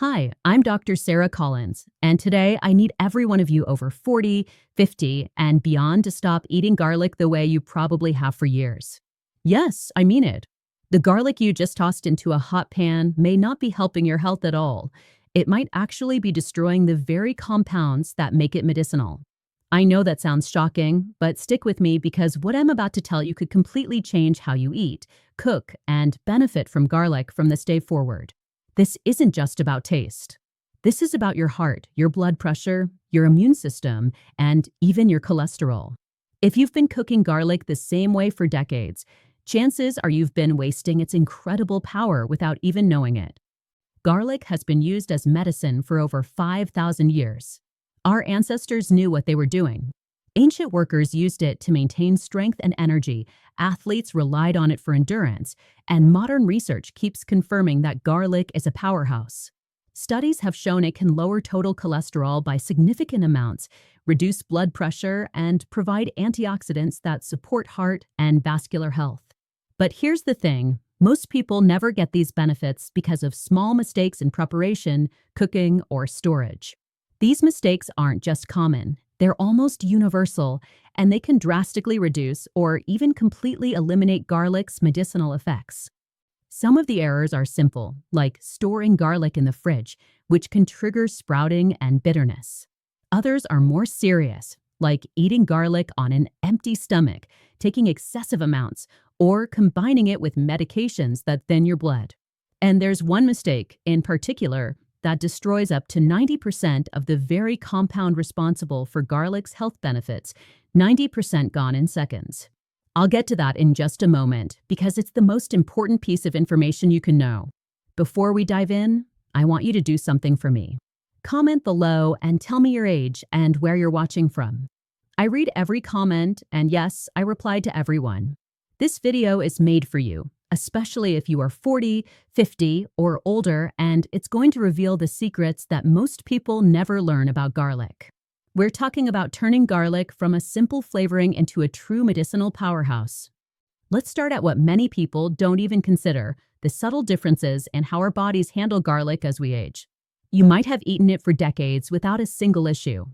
Hi, I'm Dr. Sarah Collins, and today I need every one of you over 40, 50, and beyond to stop eating garlic the way you probably have for years. Yes, I mean it. The garlic you just tossed into a hot pan may not be helping your health at all. It might actually be destroying the very compounds that make it medicinal. I know that sounds shocking, but stick with me because what I'm about to tell you could completely change how you eat, cook, and benefit from garlic from this day forward. This isn't just about taste. This is about your heart, your blood pressure, your immune system, and even your cholesterol. If you've been cooking garlic the same way for decades, chances are you've been wasting its incredible power without even knowing it. Garlic has been used as medicine for over 5,000 years. Our ancestors knew what they were doing. Ancient workers used it to maintain strength and energy, athletes relied on it for endurance, and modern research keeps confirming that garlic is a powerhouse. Studies have shown it can lower total cholesterol by significant amounts, reduce blood pressure, and provide antioxidants that support heart and vascular health. But here's the thing, most people never get these benefits because of small mistakes in preparation, cooking, or storage. These mistakes aren't just common. They're almost universal, and they can drastically reduce or even completely eliminate garlic's medicinal effects. Some of the errors are simple, like storing garlic in the fridge, which can trigger sprouting and bitterness. Others are more serious, like eating garlic on an empty stomach, taking excessive amounts, or combining it with medications that thin your blood. And there's one mistake, in particular, that destroys up to 90% of the very compound responsible for garlic's health benefits, 90% gone in seconds. I'll get to that in just a moment because it's the most important piece of information you can know. Before we dive in, I want you to do something for me. Comment below and tell me your age and where you're watching from. I read every comment, and yes, I replied to everyone. This video is made for you, especially if you are 40, 50, or older, and it's going to reveal the secrets that most people never learn about garlic. We're talking about turning garlic from a simple flavoring into a true medicinal powerhouse. Let's start at what many people don't even consider, the subtle differences in how our bodies handle garlic as we age. You might have eaten it for decades without a single issue.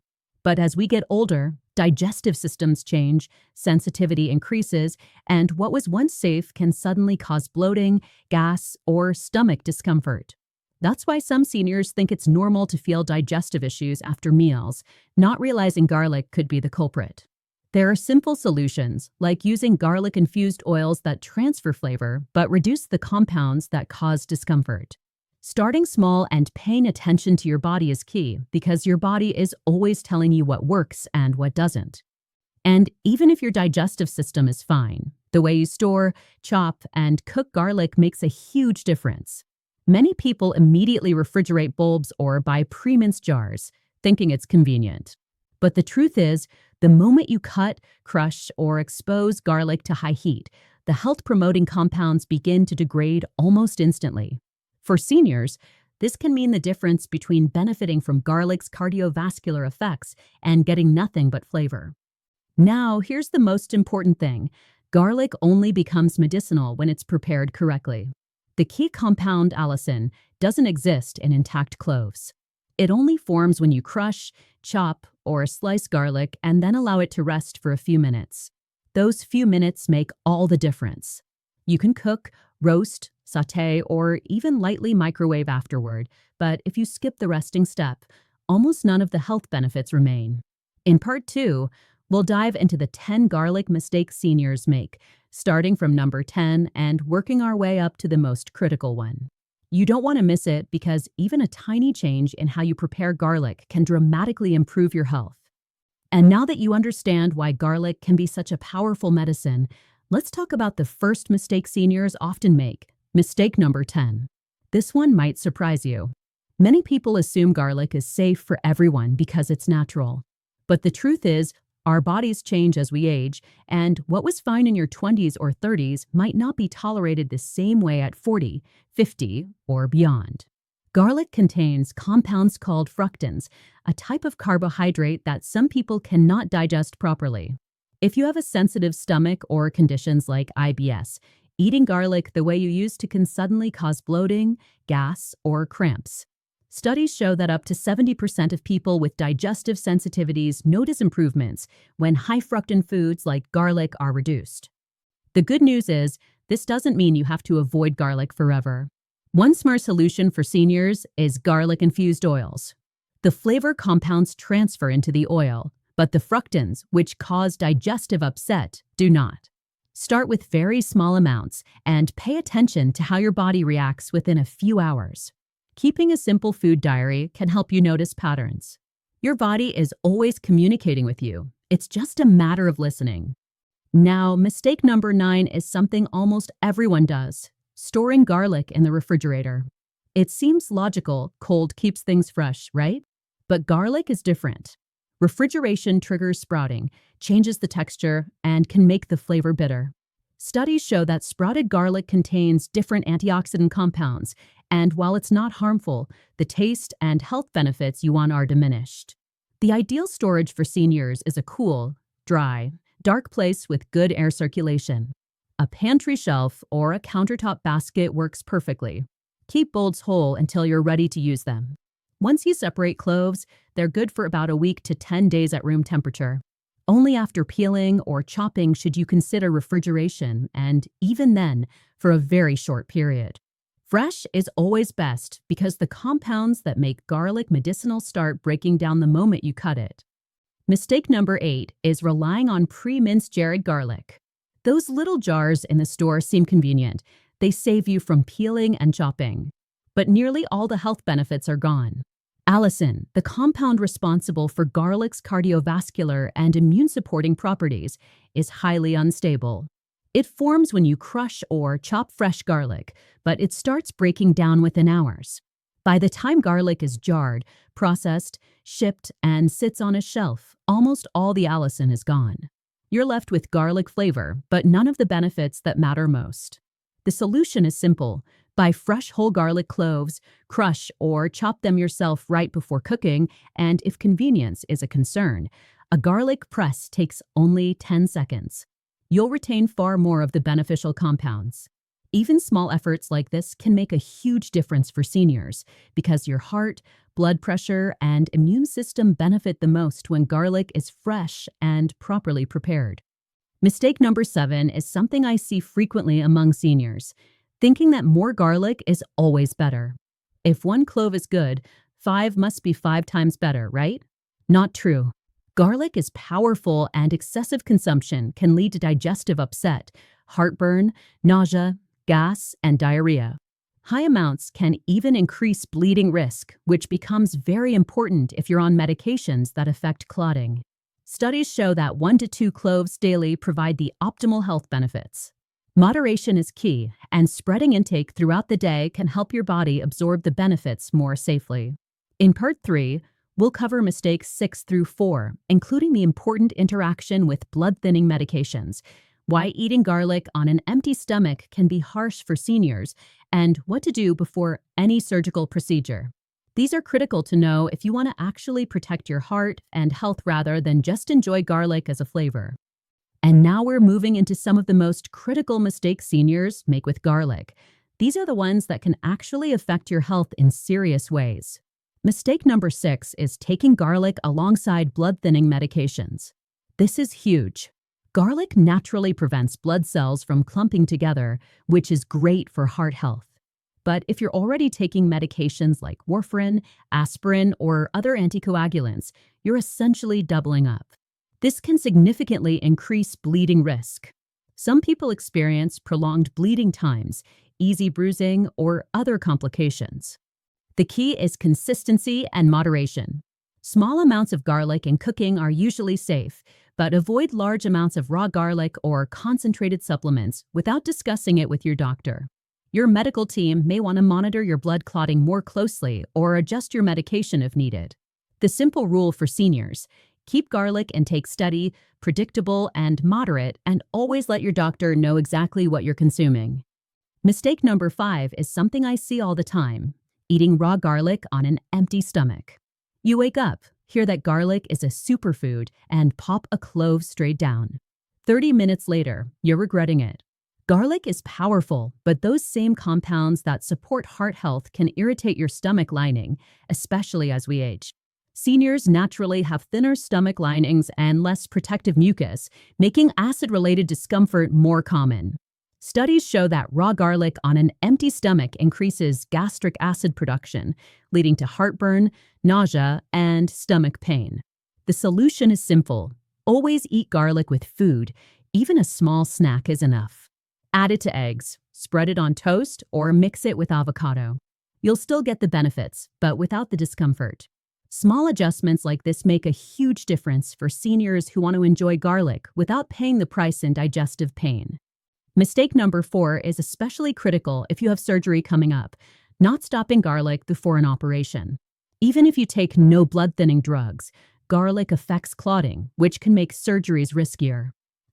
But as we get older, digestive systems change, sensitivity increases, and what was once safe can suddenly cause bloating, gas, or stomach discomfort. That's why some seniors think it's normal to feel digestive issues after meals, not realizing garlic could be the culprit. There are simple solutions, like using garlic-infused oils that transfer flavor but reduce the compounds that cause discomfort. Starting small and paying attention to your body is key because your body is always telling you what works and what doesn't. And even if your digestive system is fine, the way you store, chop, and cook garlic makes a huge difference. Many people immediately refrigerate bulbs or buy pre-minced jars, thinking it's convenient. But the truth is, the moment you cut, crush, or expose garlic to high heat, the health-promoting compounds begin to degrade almost instantly. For seniors, this can mean the difference between benefiting from garlic's cardiovascular effects and getting nothing but flavor. Now, here's the most important thing. Garlic only becomes medicinal when it's prepared correctly. The key compound allicin doesn't exist in intact cloves. It only forms when you crush, chop, or slice garlic and then allow it to rest for a few minutes. Those few minutes make all the difference. You can cook, roast, sauté, or even lightly microwave afterward, but if you skip the resting step, almost none of the health benefits remain. In part 2, we'll dive into the 10 garlic mistakes seniors make, starting from number 10 and working our way up to the most critical one. You don't want to miss it because even a tiny change in how you prepare garlic can dramatically improve your health. And now that you understand why garlic can be such a powerful medicine, let's talk about the first mistake seniors often make. Mistake number 10. This one might surprise you. Many people assume garlic is safe for everyone because it's natural. But the truth is, our bodies change as we age, and what was fine in your 20s or 30s might not be tolerated the same way at 40, 50, or beyond. Garlic contains compounds called fructans, a type of carbohydrate that some people cannot digest properly. If you have a sensitive stomach or conditions like IBS, eating garlic the way you used to can suddenly cause bloating, gas, or cramps. Studies show that up to 70% of people with digestive sensitivities notice improvements when high fructan foods like garlic are reduced. The good news is, this doesn't mean you have to avoid garlic forever. One smart solution for seniors is garlic-infused oils. The flavor compounds transfer into the oil, but the fructans, which cause digestive upset, do not. Start with very small amounts and pay attention to how your body reacts within a few hours. Keeping a simple food diary can help you notice patterns. Your body is always communicating with you. It's just a matter of listening. Now, mistake number 9 is something almost everyone does: storing garlic in the refrigerator. It seems logical, cold keeps things fresh, right? But garlic is different. Refrigeration triggers sprouting, changes the texture, and can make the flavor bitter. Studies show that sprouted garlic contains different antioxidant compounds, and while it's not harmful, the taste and health benefits you want are diminished. The ideal storage for seniors is a cool, dry, dark place with good air circulation. A pantry shelf or a countertop basket works perfectly. Keep bowls whole until you're ready to use them. Once you separate cloves, they're good for about a week to 10 days at room temperature. Only after peeling or chopping should you consider refrigeration, and even then, for a very short period. Fresh is always best because the compounds that make garlic medicinal start breaking down the moment you cut it. Mistake number 8 is relying on pre-minced jarred garlic. Those little jars in the store seem convenient. They save you from peeling and chopping. But nearly all the health benefits are gone. Allicin, the compound responsible for garlic's cardiovascular and immune-supporting properties, is highly unstable. It forms when you crush or chop fresh garlic, but it starts breaking down within hours. By the time garlic is jarred, processed, shipped, and sits on a shelf, almost all the allicin is gone. You're left with garlic flavor, but none of the benefits that matter most. The solution is simple. Buy fresh whole garlic cloves, crush or chop them yourself right before cooking, and if convenience is a concern, a garlic press takes only 10 seconds. You'll retain far more of the beneficial compounds. Even small efforts like this can make a huge difference for seniors because your heart, blood pressure, and immune system benefit the most when garlic is fresh and properly prepared. Mistake number 7 is something I see frequently among seniors: thinking that more garlic is always better. If 1 clove is good, 5 must be 5 times better, right? Not true. Garlic is powerful, and excessive consumption can lead to digestive upset, heartburn, nausea, gas, and diarrhea. High amounts can even increase bleeding risk, which becomes very important if you're on medications that affect clotting. Studies show that 1 to 2 cloves daily provide the optimal health benefits. Moderation is key, and spreading intake throughout the day can help your body absorb the benefits more safely. In Part 3, we'll cover mistakes 6 through 4, including the important interaction with blood-thinning medications, why eating garlic on an empty stomach can be harsh for seniors, and what to do before any surgical procedure. These are critical to know if you want to actually protect your heart and health rather than just enjoy garlic as a flavor. And now we're moving into some of the most critical mistakes seniors make with garlic. These are the ones that can actually affect your health in serious ways. Mistake number 6 is taking garlic alongside blood-thinning medications. This is huge. Garlic naturally prevents blood cells from clumping together, which is great for heart health. But if you're already taking medications like warfarin, aspirin, or other anticoagulants, you're essentially doubling up. This can significantly increase bleeding risk. Some people experience prolonged bleeding times, easy bruising, or other complications. The key is consistency and moderation. Small amounts of garlic in cooking are usually safe, but avoid large amounts of raw garlic or concentrated supplements without discussing it with your doctor. Your medical team may want to monitor your blood clotting more closely or adjust your medication if needed. The simple rule for seniors: keep garlic intake steady, predictable, and moderate, and always let your doctor know exactly what you're consuming. Mistake number 5 is something I see all the time: eating raw garlic on an empty stomach. You wake up, hear that garlic is a superfood, and pop a clove straight down. 30 minutes later, you're regretting it. Garlic is powerful, but those same compounds that support heart health can irritate your stomach lining, especially as we age. Seniors naturally have thinner stomach linings and less protective mucus, making acid-related discomfort more common. Studies show that raw garlic on an empty stomach increases gastric acid production, leading to heartburn, nausea, and stomach pain. The solution is simple. Always eat garlic with food. Even a small snack is enough. Add it to eggs, spread it on toast, or mix it with avocado. You'll still get the benefits, but without the discomfort. Small adjustments like this make a huge difference for seniors who want to enjoy garlic without paying the price in digestive pain. Mistake number 4 is especially critical if you have surgery coming up: not stopping garlic before an operation. Even if you take no blood-thinning drugs, garlic affects clotting, which can make surgeries riskier.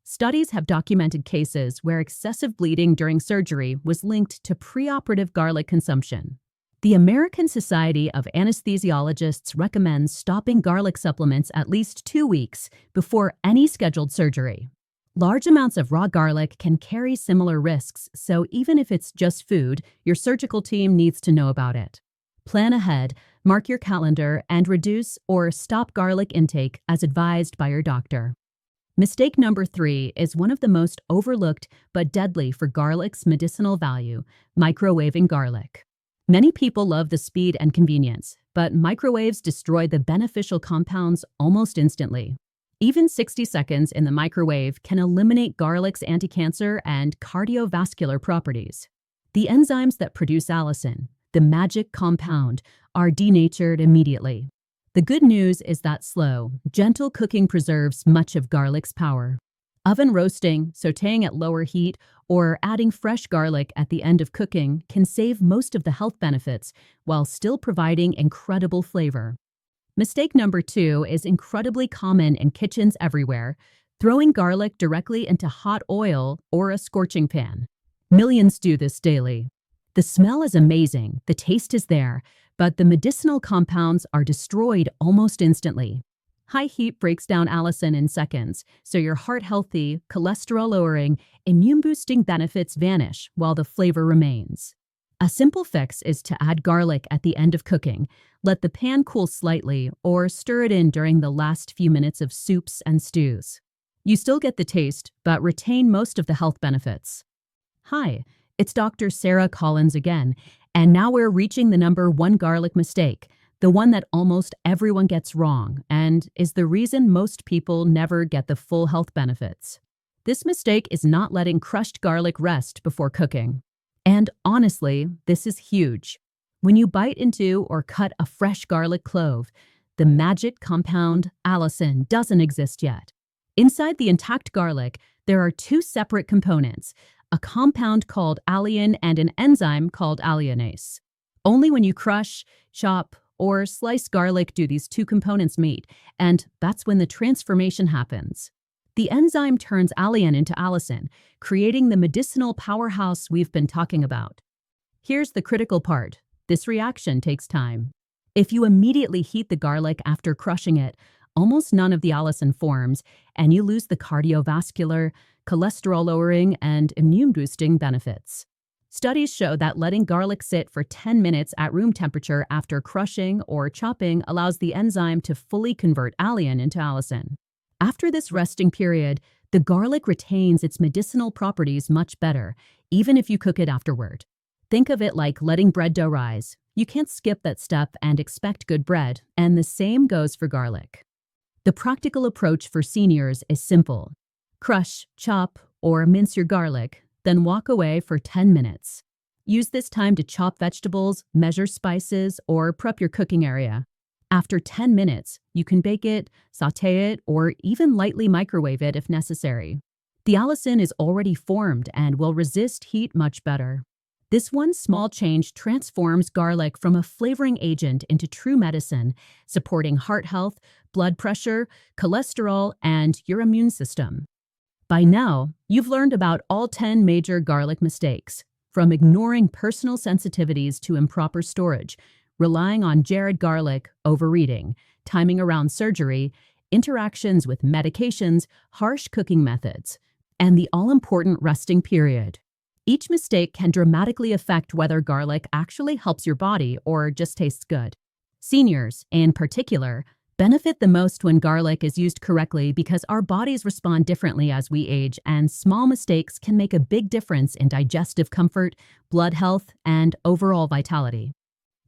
Studies have documented cases where excessive bleeding during surgery was linked to preoperative garlic consumption. The American Society of Anesthesiologists recommends stopping garlic supplements at least 2 weeks before any scheduled surgery. Large amounts of raw garlic can carry similar risks, so even if it's just food, your surgical team needs to know about it. Plan ahead, mark your calendar, and reduce or stop garlic intake as advised by your doctor. Mistake number 3 is one of the most overlooked but deadly for garlic's medicinal value: microwaving garlic. Many people love the speed and convenience, but microwaves destroy the beneficial compounds almost instantly. Even 60 seconds in the microwave can eliminate garlic's anti-cancer and cardiovascular properties. The enzymes that produce allicin, the magic compound, are denatured immediately. The good news is that slow, gentle cooking preserves much of garlic's power. Oven roasting, sautéing at lower heat, or adding fresh garlic at the end of cooking can save most of the health benefits while still providing incredible flavor. Mistake number 2 is incredibly common in kitchens everywhere: throwing garlic directly into hot oil or a scorching pan. Millions do this daily. The smell is amazing, the taste is there, but the medicinal compounds are destroyed almost instantly. High heat breaks down allicin in seconds, so your heart-healthy, cholesterol-lowering, immune-boosting benefits vanish while the flavor remains. A simple fix is to add garlic at the end of cooking. Let the pan cool slightly or stir it in during the last few minutes of soups and stews. You still get the taste, but retain most of the health benefits. Hi, it's Dr. Sarah Collins again, and now we're reaching the number 1 garlic mistake, the one that almost everyone gets wrong and is the reason most people never get the full health benefits. This mistake is not letting crushed garlic rest before cooking. And honestly, this is huge. When you bite into or cut a fresh garlic clove, the magic compound allicin doesn't exist yet. Inside the intact garlic, there are 2 separate components: a compound called alliin and an enzyme called alliinase. Only when you crush, chop, or slice garlic do these 2 components meet, and that's when the transformation happens. The enzyme turns alliin into allicin, creating the medicinal powerhouse we've been talking about. Here's the critical part: this reaction takes time. If you immediately heat the garlic after crushing it, almost none of the allicin forms, and you lose the cardiovascular, cholesterol-lowering, and immune-boosting benefits. Studies show that letting garlic sit for 10 minutes at room temperature after crushing or chopping allows the enzyme to fully convert alliin into allicin. After this resting period, the garlic retains its medicinal properties much better, even if you cook it afterward. Think of it like letting bread dough rise. You can't skip that step and expect good bread, and the same goes for garlic. The practical approach for seniors is simple. Crush, chop, or mince your garlic, then walk away for 10 minutes. Use this time to chop vegetables, measure spices, or prep your cooking area. After 10 minutes, you can bake it, sauté it, or even lightly microwave it if necessary. The allicin is already formed and will resist heat much better. This one small change transforms garlic from a flavoring agent into true medicine, supporting heart health, blood pressure, cholesterol, and your immune system. By now, you've learned about all 10 major garlic mistakes, from ignoring personal sensitivities to improper storage, relying on jarred garlic, overeating, timing around surgery, interactions with medications, harsh cooking methods, and the all-important resting period. Each mistake can dramatically affect whether garlic actually helps your body or just tastes good. Seniors, in particular, benefit the most when garlic is used correctly because our bodies respond differently as we age, and small mistakes can make a big difference in digestive comfort, blood health, and overall vitality.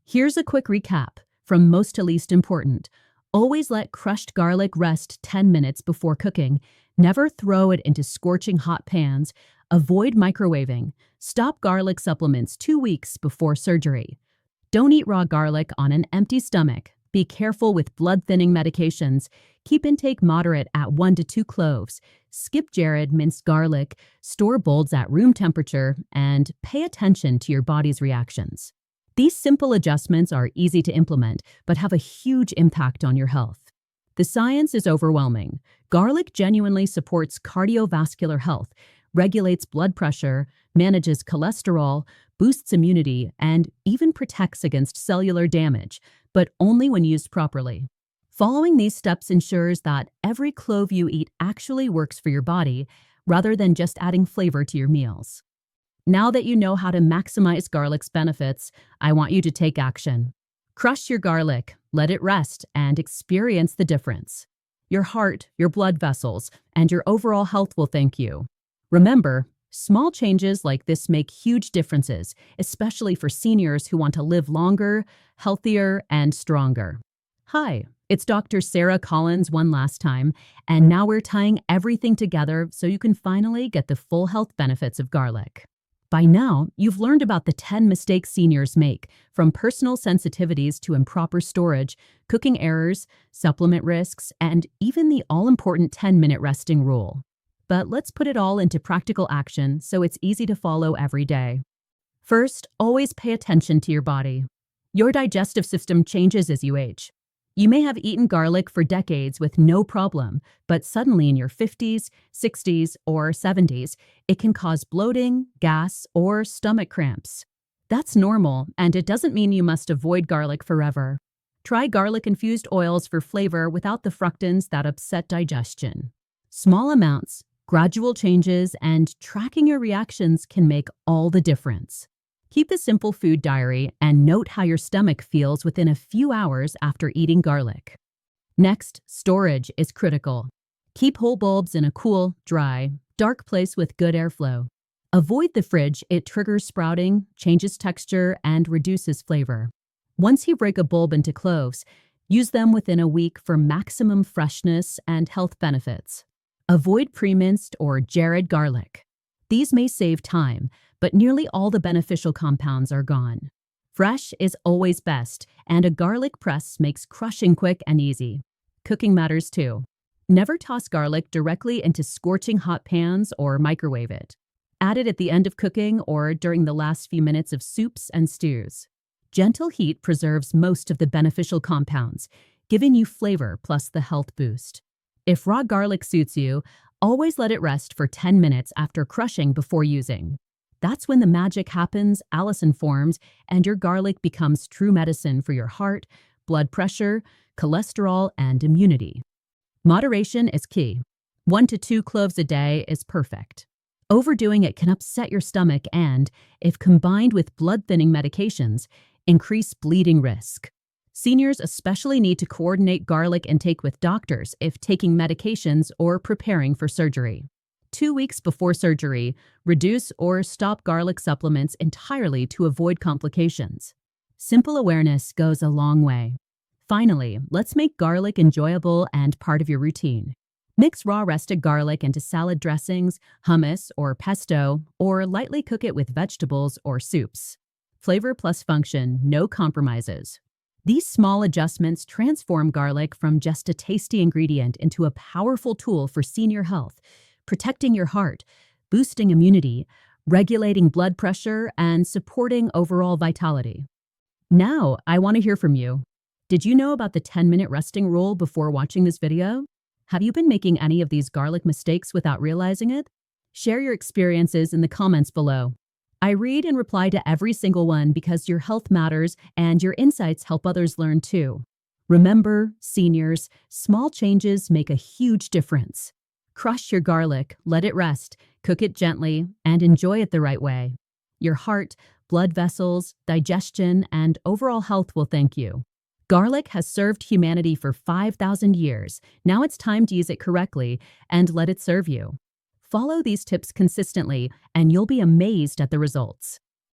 Here's a quick recap from most to least important. Always let crushed garlic rest 10 minutes before cooking. Never throw it into scorching hot pans. Avoid microwaving. Stop garlic supplements 2 weeks before surgery. Don't eat raw garlic on an empty stomach. Be careful with blood-thinning medications. Keep intake moderate at 1 to 2 cloves. Skip jarred minced garlic. Store bolds at room temperature. And pay attention to your body's reactions. These simple adjustments are easy to implement, but have a huge impact on your health. The science is overwhelming. Garlic genuinely supports cardiovascular health, regulates blood pressure, manages cholesterol, boosts immunity, and even protects against cellular damage, but only when used properly. Following these steps ensures that every clove you eat actually works for your body, rather than just adding flavor to your meals. Now that you know how to maximize garlic's benefits, I want you to take action. Crush your garlic, let it rest, and experience the difference. Your heart, your blood vessels, and your overall health will thank you. Remember, small changes like this make huge differences, especially for seniors who want to live longer, healthier, and stronger. Hi, it's Dr. Sarah Collins one last time, and now we're tying everything together so you can finally get the full health benefits of garlic. By now, you've learned about the 10 mistakes seniors make, from personal sensitivities to improper storage, cooking errors, supplement risks, and even the all-important 10-minute resting rule. But let's put it all into practical action so it's easy to follow every day. First, always pay attention to your body. Your digestive system changes as you age. You may have eaten garlic for decades with no problem, but suddenly in your 50s, 60s, or 70s, it can cause bloating, gas, or stomach cramps. That's normal, and it doesn't mean you must avoid garlic forever. Try garlic-infused oils for flavor without the fructans that upset digestion. Small amounts, gradual changes, and tracking your reactions can make all the difference. Keep a simple food diary and note how your stomach feels within a few hours after eating garlic. Next, storage is critical. Keep whole bulbs in a cool, dry, dark place with good airflow. Avoid the fridge; it triggers sprouting, changes texture, and reduces flavor. Once you break a bulb into cloves, use them within a week for maximum freshness and health benefits. Avoid pre-minced or jarred garlic. These may save time, but nearly all the beneficial compounds are gone. Fresh is always best, and a garlic press makes crushing quick and easy. Cooking matters too. Never toss garlic directly into scorching hot pans or microwave it. Add it at the end of cooking or during the last few minutes of soups and stews. Gentle heat preserves most of the beneficial compounds, giving you flavor plus the health boost. If raw garlic suits you, always let it rest for 10 minutes after crushing before using. That's when the magic happens, allicin forms, and your garlic becomes true medicine for your heart, blood pressure, cholesterol, and immunity. Moderation is key. 1 to 2 cloves a day is perfect. Overdoing it can upset your stomach and, if combined with blood-thinning medications, increase bleeding risk. Seniors especially need to coordinate garlic intake with doctors if taking medications or preparing for surgery. 2 weeks before surgery, reduce or stop garlic supplements entirely to avoid complications. Simple awareness goes a long way. Finally, let's make garlic enjoyable and part of your routine. Mix raw rested garlic into salad dressings, hummus, or pesto, or lightly cook it with vegetables or soups. Flavor plus function, no compromises. These small adjustments transform garlic from just a tasty ingredient into a powerful tool for senior health, protecting your heart, boosting immunity, regulating blood pressure, and supporting overall vitality. Now, I want to hear from you. Did you know about the 10-minute resting rule before watching this video? Have you been making any of these garlic mistakes without realizing it? Share your experiences in the comments below. I read and reply to every single one because your health matters and your insights help others learn too. Remember, seniors, small changes make a huge difference. Crush your garlic, let it rest, Cook it gently and enjoy it the right way. Your heart, blood vessels, digestion, and overall health will thank you. Garlic has served humanity for 5,000 years. Now it's time to use it correctly and let it serve you. Follow these tips consistently, and you'll be amazed at the results.